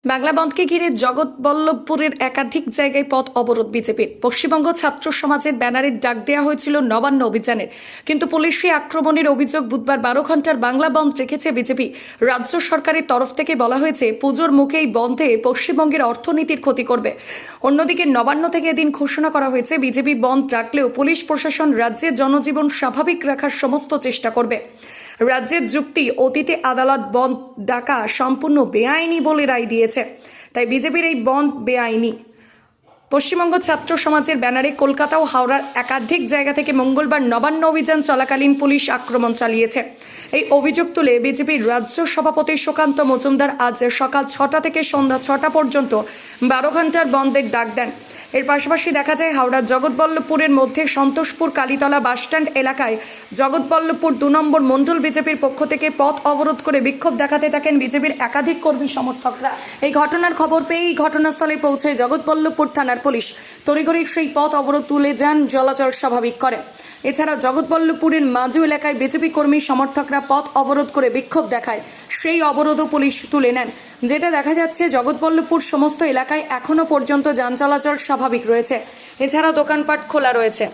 বাংলা বন্ধকে ঘিরে জগৎবল্লভপুরের একাধিক জায়গায় পথ অবরোধ বিজেপির। পশ্চিমবঙ্গ ছাত্র সমাজের ব্যানারের ডাক দেওয়া হয়েছিল নবান্ন অভিযানের, কিন্তু পুলিশি আক্রমণের অভিযোগ। বুধবার 12 ঘন্টার বাংলা বন্ধ রেখেছে বিজেপি। রাজ্য সরকারের তরফ থেকে বলা হয়েছে, পুজোর মুখেই বন্ধে পশ্চিমবঙ্গের অর্থনীতির ক্ষতি করবে। অন্যদিকে নবান্ন থেকে এদিন ঘোষণা করা হয়েছে, বিজেপি বন্ধ রাখলেও পুলিশ প্রশাসন রাজ্যের জনজীবন স্বাভাবিক রাখার সমস্ত চেষ্টা করবে। রাজ্যের যুক্তি, অতীতে আদালত বন্ধ ডাকা সম্পূর্ণ বেআইনি বলে রায় দিয়েছে, তাই বিজেপির এই বন্ধ বেআইনি। পশ্চিমবঙ্গ ছাত্র সমাজের ব্যানারে কলকাতা ও হাওড়ার একাধিক জায়গা থেকে মঙ্গলবার নবান্ন অভিযান চলাকালীন পুলিশ আক্রমণ চালিয়েছে। এই অভিযোগ তুলে বিজেপির রাজ্য সভাপতি সুকান্ত মজুমদার আজ সকাল 6টা থেকে সন্ধ্যা 6টা পর্যন্ত 12 ঘন্টার বন্ধের ডাক দেন। এর পাশাপাশি দেখা যায়, হাওড়ার জগৎবল্লভপুরের মধ্যে সন্তোষপুর কালীতলা বাসস্ট্যান্ড এলাকায় জগৎবল্লভপুর 2 নম্বর মণ্ডল বিজেপির পক্ষ থেকে পথ অবরোধ করে বিক্ষোভ দেখাতে থাকেন বিজেপির একাধিক কর্মী সমর্থকরা। এই ঘটনার খবর পেয়েই ঘটনাস্থলে পৌঁছে জগৎবল্লভপুর থানার পুলিশ তড়িঘড়ি সেই পথ অবরোধ তুলে যান, চলাচল স্বাভাবিক করে। এছাড়া জগৎবল্লভপুরের মাজু এলাকায় বিজেপি কর্মী সমর্থকরা পথ অবরোধ করে বিক্ষোভ দেখায়, সেই অবরোধও পুলিশ তুলে নেন। যেটা দেখা যাচ্ছে, জগৎবল্লভপুর সমস্ত এলাকায় এখনো পর্যন্ত যান চলাচল স্বাভাবিক রয়েছে। এছাড়া দোকানপাট খোলা রয়েছে।